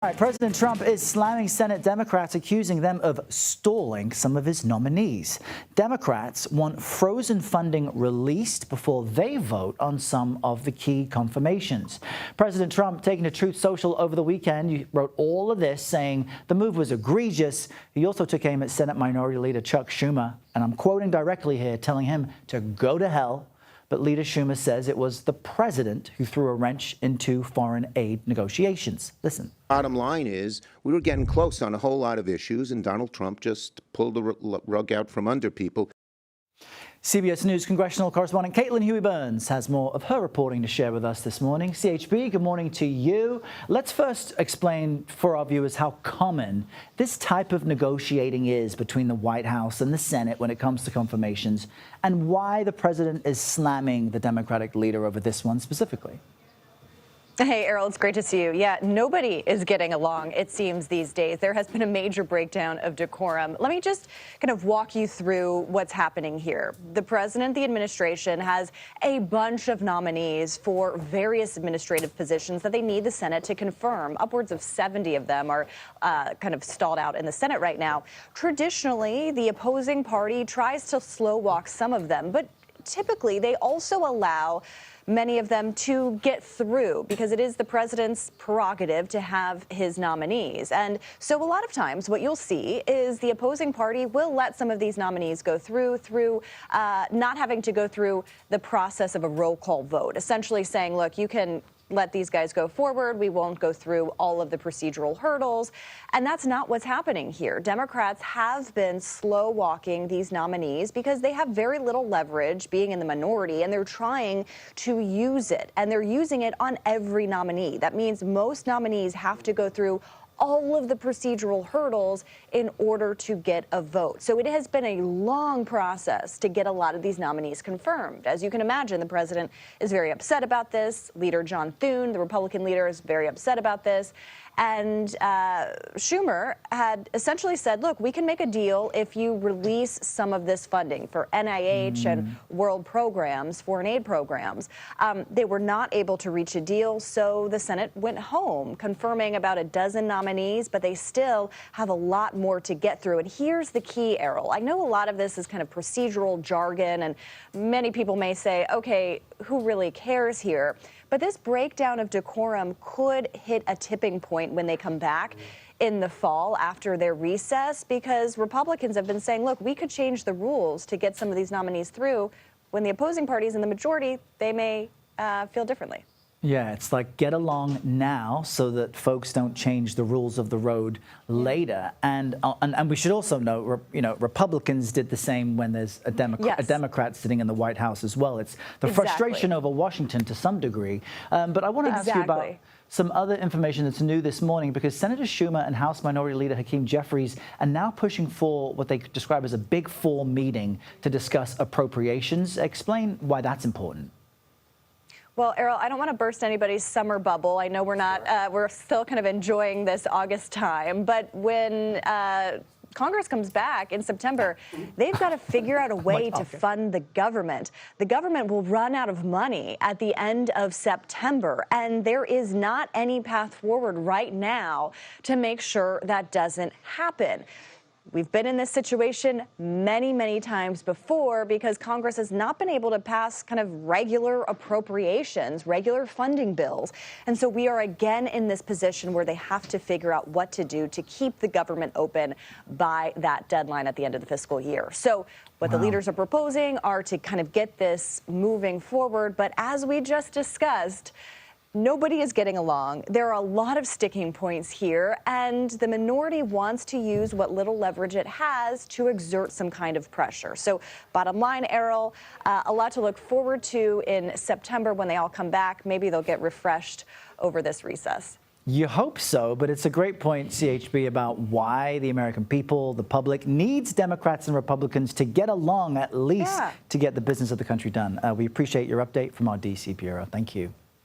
All right, President Trump is slamming Senate Democrats, accusing them of stalling some of his nominees. Democrats want frozen funding released before they vote on some of the key confirmations. President Trump, taking to Truth Social over the weekend, he wrote all of this, saying the move was egregious. He also took aim at Senate Minority Leader Chuck Schumer, and I'm quoting directly here, telling him to go to hell. But Leader Schumer says it was the president who threw a wrench into foreign aid negotiations. Listen. Bottom line is we were getting close on a whole lot of issues, and Donald Trump just pulled the rug out from under people. CBS News congressional correspondent Caitlin Huey-Burns has more of her reporting to share with us this morning. CHB, good morning to you. Let's first explain for our viewers how common this type of negotiating is between the White House and the Senate when it comes to confirmations, and why the president is slamming the Democratic leader over this one specifically. Hey, Errol, it's great to see you. Yeah, nobody is getting along, it seems, these days. There has been a major breakdown of decorum. Let me just kind of walk you through what's happening here. The president, the administration, has a bunch of nominees for various administrative positions that they need the Senate to confirm. Upwards of 70 of them are kind of stalled out in the Senate right now. Traditionally, the opposing party tries to slow walk some of them, but typically they also allow many of them to get through because it is the president's prerogative to have his nominees. And so a lot of times what you'll see is the opposing party will let some of these nominees go through not having to go through the process of a roll call vote, essentially saying, look, you can let these guys go forward. We won't go through all of the procedural hurdles. And that's not what's happening here. Democrats have been slow walking these nominees because they have very little leverage being in the minority, and they're trying to use it. And they're using it on every nominee. That means most nominees have to go through all of the procedural hurdles in order to get a vote. So it has been a long process to get a lot of these nominees confirmed. As you can imagine, the president is very upset about this. Leader John Thune, the Republican leader, is very upset about this. And Schumer had essentially said, look, we can make a deal if you release some of this funding for NIH and world programs, foreign aid programs. They were not able to reach a deal, so the Senate went home, confirming about a dozen nominees, but they still have a lot more to get through. And here's the key, Errol. I know a lot of this is kind of procedural jargon, and many people may say, okay, who really cares here? But this breakdown of decorum could hit a tipping point when they come back in the fall after their recess, because Republicans have been saying, look, we could change the rules to get some of these nominees through. When the opposing parties in the majority, they may feel differently. Yeah, it's like get along now so that folks don't change the rules of the road later. And we should also note, Republicans did the same when there's a Democrat sitting in the White House as well. It's the frustration over Washington to some degree. But I want to ask you about some other information that's new this morning, because Senator Schumer and House Minority Leader Hakeem Jeffries are now pushing for what they describe as a Big Four meeting to discuss appropriations. Explain why that's important. Well, Errol, I don't want to burst anybody's summer bubble. I know we're still kind of enjoying this August time. But when Congress comes back in September, they've got to figure out a way to fund the government. The government will run out of money at the end of September, and there is not any path forward right now to make sure that doesn't happen. We've been in this situation many, many times before because Congress has not been able to pass kind of regular appropriations, regular funding bills. And so we are again in this position where they have to figure out what to do to keep the government open by that deadline at the end of the fiscal year. So what the leaders are proposing are to kind of get this moving forward. But as we just discussed, nobody is getting along. There are a lot of sticking points here, and the minority wants to use what little leverage it has to exert some kind of pressure. So bottom line, Errol, a lot to look forward to in September when they all come back. Maybe they'll get refreshed over this recess. You hope so, but it's a great point, CHB, about why the American people, the public, needs Democrats and Republicans to get along at least to get the business of the country done. We appreciate your update from our D.C. Bureau. Thank you.